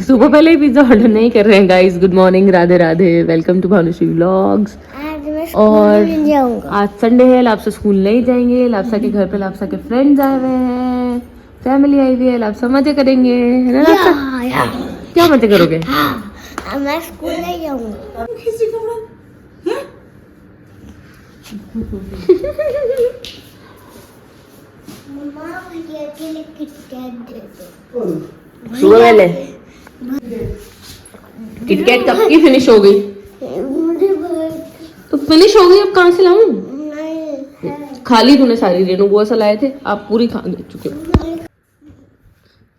सुबह पहले ही pizza order नहीं कर रहे हैं guys. Good morning, Radhe Radhe, welcome to Bhanushree vlogs. और आज संडे है, लापसा स्कूल नहीं जाएंगे। लापसा के घर पे लापसा के फ्रेंड्स आए हुए हैं, फैमिली आई हुई है। लापसा मजे करेंगे, है ना लापसा? क्या मजे करोगे? मैं स्कूल नहीं जाऊंगा। मम्मा मुझे के लिए किटकैट दे दो। सुबह पहले किटकैट कब की फिनिश हो गई? तो फिनिश हो गई, अब कहाँ से लाऊं? खा ली तूने सारी, रेनू बुआ से लाए थे, आप पूरी खा चुके हो।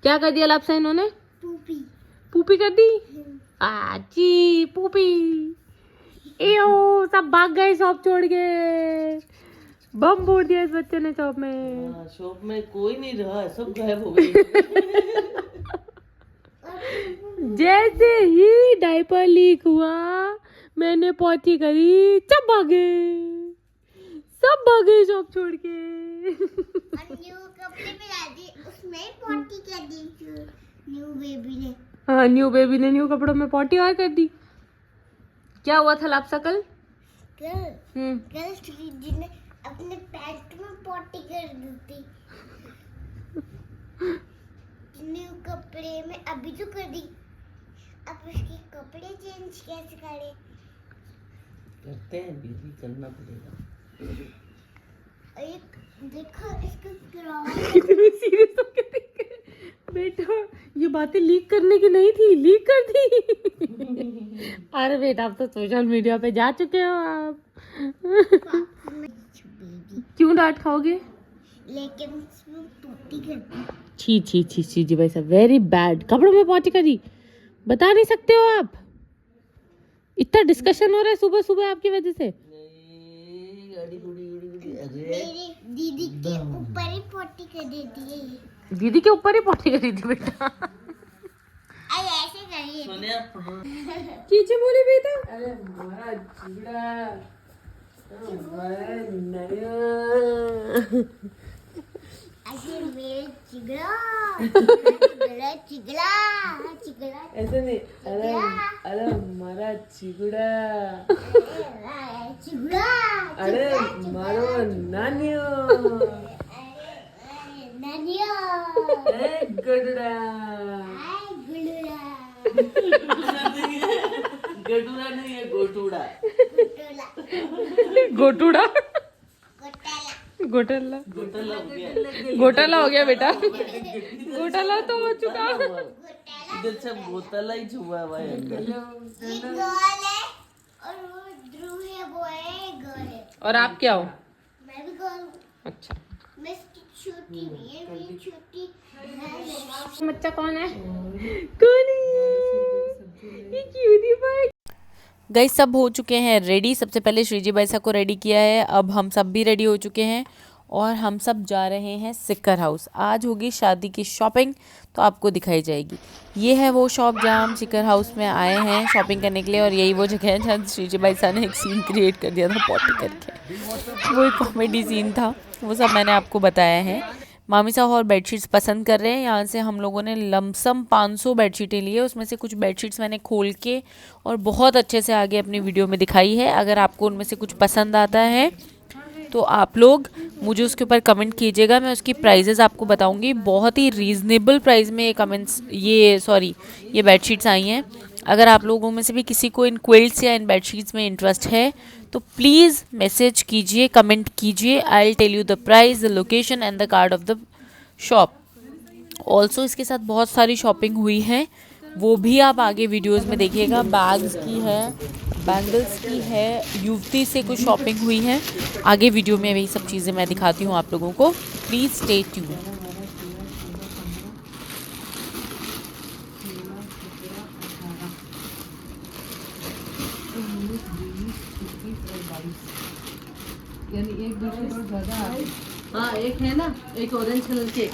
क्या कर दिया लापसा इन्होंने? पूपी पूपी कर दी। आची पूपी। एओ, सब भाग गए शॉप छोड़ के। बम फोड़ दिया इस बच्चे ने शॉप में। शॉप में कोई नहीं रहा, सब गायब हो गए। जैसे ही डायपर लीक हुआ, मैंने पॉटी करी, सब भागे शॉप छोड़ के। न्यू कपड़े पहना दी, उसमें पॉटी कर दी न्यू बेबी ने। हाँ, न्यू बेबी ने न्यू कपड़ों में पॉटी और कर दी। क्या हुआ था लापसा कल? कल श्रीजी ने अपने पैंट में पॉटी कर दी थी। न्यू कपड़े में अभी तो कर दी, अब उसके कपड़े चेंज कैसे करें? करते हैं, बीबी करना पड़ेगा। एक देखो इसका क्रॉस। सीरियस होके देख के। बेटा ये बातें लीक करने की नहीं थी, लीक कर दी। अरे बेटा आप तो सोशल मीडिया पे जा चुके हो आप। क्यों डांट खाओगे? लेकिन उसमें पॉटी कर दी। छी छी छी छी जी भाई साहब, वेरी बैड। कपड़ों में पॉटी करी, बता नहीं सकते हो आप? इतना डिस्कशन हो रहा है सुबह सुबह आपकी वजह से। मेरी दीदी के ऊपर ही पॉटी कर देती है ये। दीदी के ऊपर ही पॉटी करी थी बेटा। अरे ऐसे करिए। कीचे बोले बेटा? अरे हमारा चिगड़ा, ऐसे मेरे चिगड़ा चिगड़ा ऐसे नहीं। अरे हमारा चिगड़ा, चिगड़ा अरे मारो नानियो, नानिया गडुड़ा। गडूरा नहीं है, गोटूड़ा। गोटूड़ा, गोटला गोटला, हो गया। घोटाला हो गया बेटा। घोटाला तो हो चुका। इधर से गोतला ही छुआ हुआ है अंदर। ये गर्ल है और वो ध्रुव है, वो है गर्ल है। और आप क्या हो? मैं भी गर्ल हूँ। अच्छा, मैं इसकी छोटी भी है, मेरी छोटी बच्चा कौन है? कौन है ये? Cutie pie. गाइस सब हो चुके हैं रेडी। सबसे पहले श्रीजी भाई साहब को रेडी किया है, अब हम सब भी रेडी हो चुके हैं और हम सब जा रहे हैं सिक्कर हाउस। आज होगी शादी की शॉपिंग, तो आपको दिखाई जाएगी। ये है वो शॉप जहाँ हम सिक्कर हाउस में आए हैं शॉपिंग करने के लिए, और यही वो जगह है जहाँ श्रीजी भाई साहब ने एक सीन क्रिएट कर दिया था पॉटी करके। वो एक कॉमेडी सीन था, वो सब मैंने आपको बताया है। मामी साहब और बेडशीट्स पसंद कर रहे हैं। यहाँ से हम लोगों ने लमसम 500 बेडशीटें ली है, उसमें से कुछ बेडशीट्स मैंने खोल के और बहुत अच्छे से आगे अपनी वीडियो में दिखाई है। अगर आपको उनमें से कुछ पसंद आता है तो आप लोग मुझे उसके ऊपर कमेंट कीजिएगा, मैं उसकी प्राइजेज़ आपको बताऊंगी। बहुत ही रीज़नेबल प्राइस में ये बेडशीट्स आई हैं। अगर आप लोगों में से भी किसी को इन क्विल्ट्स या इन बेडशीट्स में इंटरेस्ट है तो प्लीज़ मैसेज कीजिए, कमेंट कीजिए। I will tell you the price, the location and the card of the shop. Also इसके साथ बहुत सारी शॉपिंग हुई है, वो भी आप आगे वीडियोस में देखिएगा। बैग्स की है, बैंगल्स की है, युवती से कुछ शॉपिंग हुई है। आगे वीडियो में वही सब चीज़ें मैं दिखाती हूँ आप लोगों को। Please stay tune. यानी एक बेडशीट और ज़्यादा। हाँ एक है ना, एक ऑरेंज कलर की,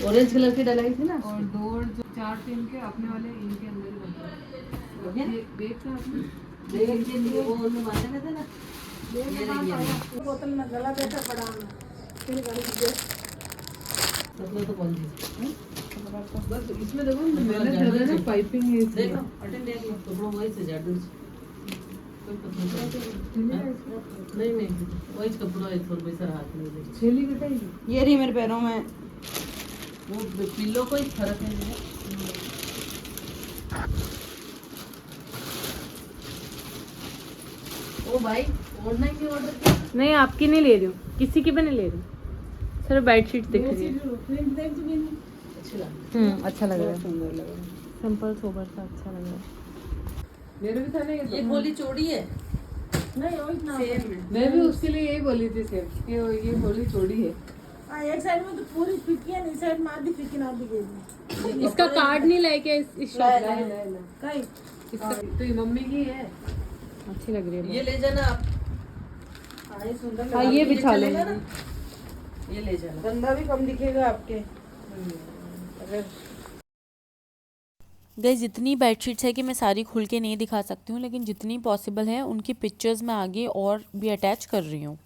ऑरेंज कलर की डलाई थी ना, और दो जो 4-3 के अपने वाले इनके अंदर ही बनते हैं। देख के लिए वो उन्हें मारने में थे ना, बोतल में गला देकर पड़ा तो बोल दी। बस इसमें देखो मेहनत कर रहे हैं ना, पाइपिंग है इसमें। देखो अटेंड देख लो कपड़ों वही से जाडू नहीं वही कपड़ों है, थोड़ा वैसा हाथ में ले छेली कटाई ये रही मेरे पैरों में। वो पिल्लो को ही फर्क है। ओ भाई ओढ़ना की ऑर्डर किया? नहीं आपकी नहीं ले रही हूँ, किसी की भी नहीं ले रही हूँ, सिर्फ बेडशीट दिख रही है। अच्छा लग रहा है, सुंदर लग रहा है। सिंपल सोबर सा अच्छा लग रहा है। मेरे भी था ना ये गोली चौड़ी है। नहीं वो इतना मैं भी उसके लिए यही बोली थी सेम कि ये गोली चौड़ी है। एक साइड में तो पूरी फिक्की है, इस साइड में आधी फिक्की ना आधी गई। इसका कार्ड नहीं लेके इस शॉप का कहीं तो ये मम्मी की है, अच्छी लग रही है। ये ले जाना आप। ये सुंदर हाँ ये बिछा लो। चलेगा ना, ये ले जाना। गंदा भी कम दिखेगा आपके। अगर गाइस जितनी बेडशीट्स है कि मैं सारी खुल के नहीं दिखा सकती हूँ, लेकिन जितनी पॉसिबल है उनकी पिक्चर्स मैं आगे और भी अटैच कर रही हूँ।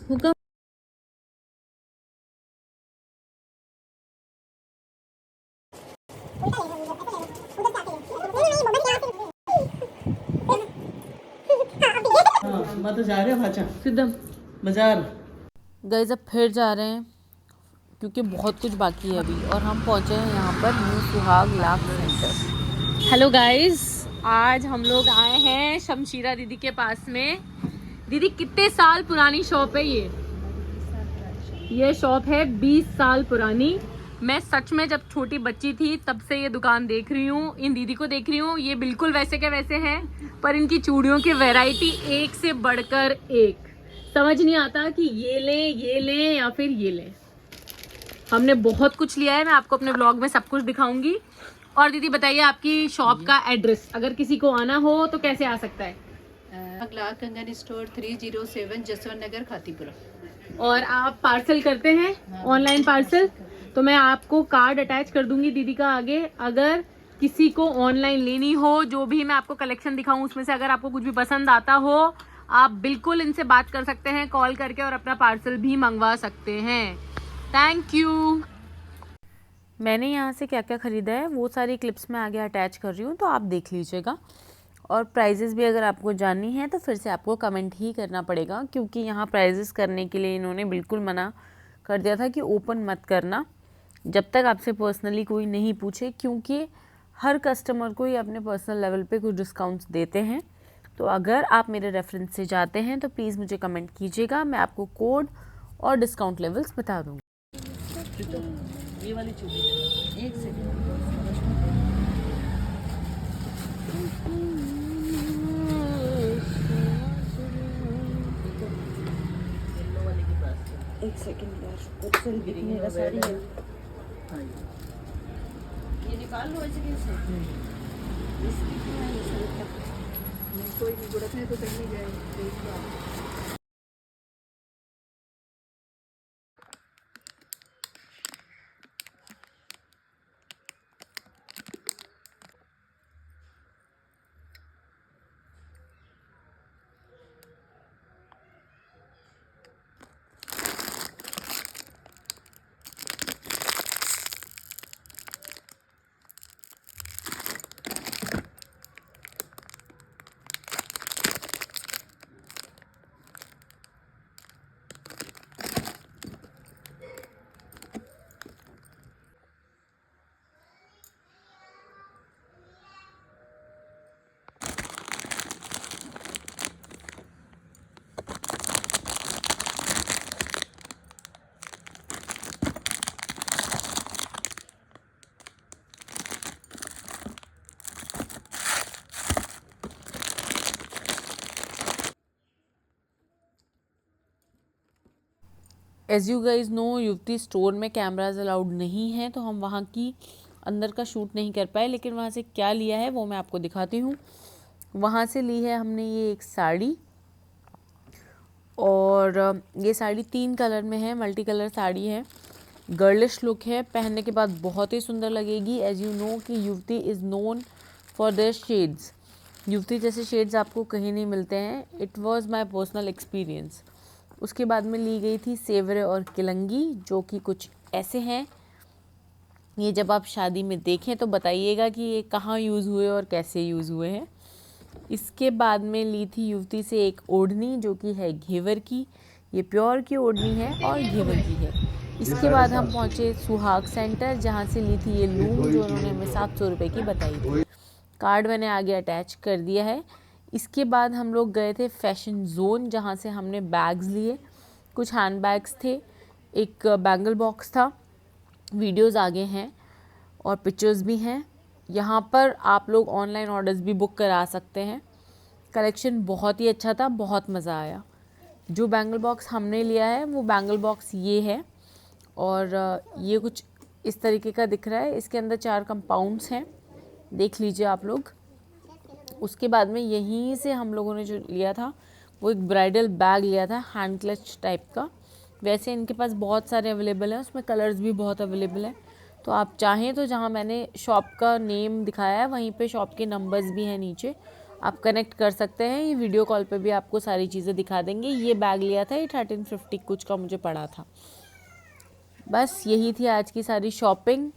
हुक्म हाँ मैं तो जा रहे हो भाचा सिद्धम। बाजार। गाइस अब फिर जा रहे हैं क्योंकि बहुत कुछ बाकी है अभी, और हम पहुंचे हैं यहाँ पर न्यू सुहाग लाख सेंटर। हेलो गाइस, आज हम लोग आए हैं शमशीरा दीदी के पास में। दीदी कितने साल पुरानी शॉप है ये शॉप है 20 साल पुरानी। मैं सच में जब छोटी बच्ची थी तब से ये दुकान देख रही हूँ, इन दीदी को देख रही हूँ। ये बिल्कुल वैसे के वैसे हैं, पर इनकी चूड़ियों की वैरायटी एक से बढ़कर एक। समझ नहीं आता कि ये लें या फिर ये लें। हमने बहुत कुछ लिया है, मैं आपको अपने ब्लॉग में सब कुछ दिखाऊंगी। और दीदी बताइए आपकी शॉप का एड्रेस, अगर किसी को आना हो तो कैसे आ सकता है? लाख कंगन स्टोर 307 जसवंत नगर खातीपुरा। और आप पार्सल करते हैं ऑनलाइन पार्सल? तो मैं आपको कार्ड अटैच कर दूंगी दीदी का आगे। अगर किसी को ऑनलाइन लेनी हो, जो भी मैं आपको कलेक्शन दिखाऊं उसमें से अगर आपको कुछ भी पसंद आता हो, आप बिल्कुल इनसे बात कर सकते हैं कॉल करके, और अपना पार्सल भी मंगवा सकते हैं। Thank you. मैंने यहाँ से क्या क्या ख़रीदा है वो सारी क्लिप्स मैं आगे अटैच कर रही हूँ, तो आप देख लीजिएगा। और प्राइजेस भी अगर आपको जाननी है तो फिर से आपको कमेंट ही करना पड़ेगा, क्योंकि यहाँ प्राइजेस करने के लिए इन्होंने बिल्कुल मना कर दिया था कि ओपन मत करना जब तक आपसे पर्सनली कोई नहीं पूछे, क्योंकि हर कस्टमर को ये अपने पर्सनल लेवल पे कुछ डिस्काउंट्स देते हैं। तो अगर आप मेरे रेफरेंस से जाते हैं तो प्लीज़ मुझे कमेंट कीजिएगा, मैं आपको कोड और डिस्काउंट लेवल्स बता दूँगी। ये वाली चूड़ी एक सेकंड। एक सेकंड यार, कुछ मेरा साड़ी है। ये निकाल लो ऐसे कैसे? कोई जरूरत है तो कहीं जाए। एज़ यू गाइज नो, युवती स्टोर में कैमराज अलाउड नहीं है, तो हम वहाँ की अंदर का शूट नहीं कर पाए, लेकिन वहाँ से क्या लिया है वो मैं आपको दिखाती हूँ। वहाँ से ली है हमने ये एक साड़ी, और ये साड़ी 3 कलर में है, मल्टी कलर साड़ी है, गर्लिश लुक है, पहनने के बाद बहुत ही सुंदर लगेगी। एज यू नो कि युवती is known for their shades, युवती जैसे शेड्स आपको कहीं नहीं मिलते हैं। It was my personal experience. उसके बाद में ली गई थी सेवरे और किलंगी, जो कि कुछ ऐसे हैं। ये जब आप शादी में देखें तो बताइएगा कि ये कहाँ यूज़ हुए और कैसे यूज़ हुए हैं। इसके बाद में ली थी युवती से एक ओढ़नी, जो कि है घेवर की, ये प्योर की ओढ़नी है और घेवर की है। इसके बाद हम पहुँचे सुहाग सेंटर, जहाँ से ली थी ये लूम, जो उन्होंने हमें 700 रुपये की बताई थी। कार्ड मैंने आगे अटैच कर दिया है। इसके बाद हम लोग गए थे फैशन जोन, जहाँ से हमने बैग्स लिए, कुछ हैंड बैग्स थे, एक बैंगल बॉक्स था, वीडियोस आगे हैं और पिक्चर्स भी हैं। यहाँ पर आप लोग ऑनलाइन ऑर्डर्स भी बुक करा सकते हैं। कलेक्शन बहुत ही अच्छा था, बहुत मज़ा आया। जो बैंगल बॉक्स हमने लिया है वो बैंगल बॉक्स ये है, और ये कुछ इस तरीके का दिख रहा है। इसके अंदर 4 कंपाउंड्स हैं, देख लीजिए आप लोग। उसके बाद में यहीं से हम लोगों ने जो लिया था वो एक ब्राइडल बैग लिया था, हैंड क्लच टाइप का। वैसे इनके पास बहुत सारे अवेलेबल हैं, उसमें कलर्स भी बहुत अवेलेबल हैं। तो आप चाहें तो जहाँ मैंने शॉप का नेम दिखाया है वहीं पे शॉप के नंबर्स भी हैं नीचे, आप कनेक्ट कर सकते हैं। ये वीडियो कॉल पे भी आपको सारी चीज़ें दिखा देंगे। ये बैग लिया था, ये 1350 कुछ का मुझे पड़ा था। बस यही थी आज की सारी शॉपिंग।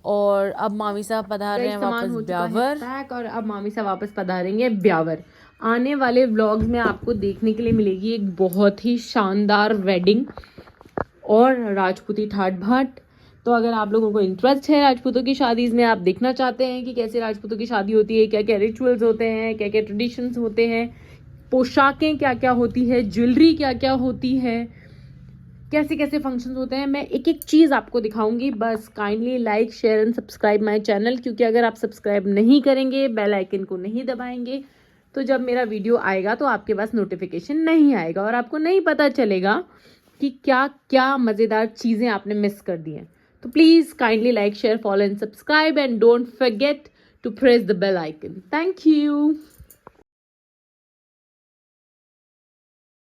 और अब मामी साहब पधार रहे हैं वापस ब्यावर, और अब मामी साहब वापस पधारेंगे ब्यावर। आने वाले व्लॉग्स में आपको देखने के लिए मिलेगी एक बहुत ही शानदार वेडिंग और राजपूती ठाट बाट। तो अगर आप लोगों को इंटरेस्ट है राजपूतों की शादी में, आप देखना चाहते हैं कि कैसे राजपूतों की शादी होती है, क्या क्या रिचुअल्स होते हैं, क्या क्या ट्रेडिशंस होते हैं, पोशाकें क्या क्या होती है, ज्वेलरी क्या क्या होती है, कैसे कैसे फंक्शंस होते हैं, मैं एक एक चीज़ आपको दिखाऊंगी। बस kindly like share and subscribe my channel, क्योंकि अगर आप सब्सक्राइब नहीं करेंगे, बेल आइकन को नहीं दबाएंगे, तो जब मेरा वीडियो आएगा तो आपके पास नोटिफिकेशन नहीं आएगा और आपको नहीं पता चलेगा कि क्या क्या मज़ेदार चीज़ें आपने मिस कर दी हैं। तो please kindly like share follow and subscribe and don't forget to press the bell icon. Thank you.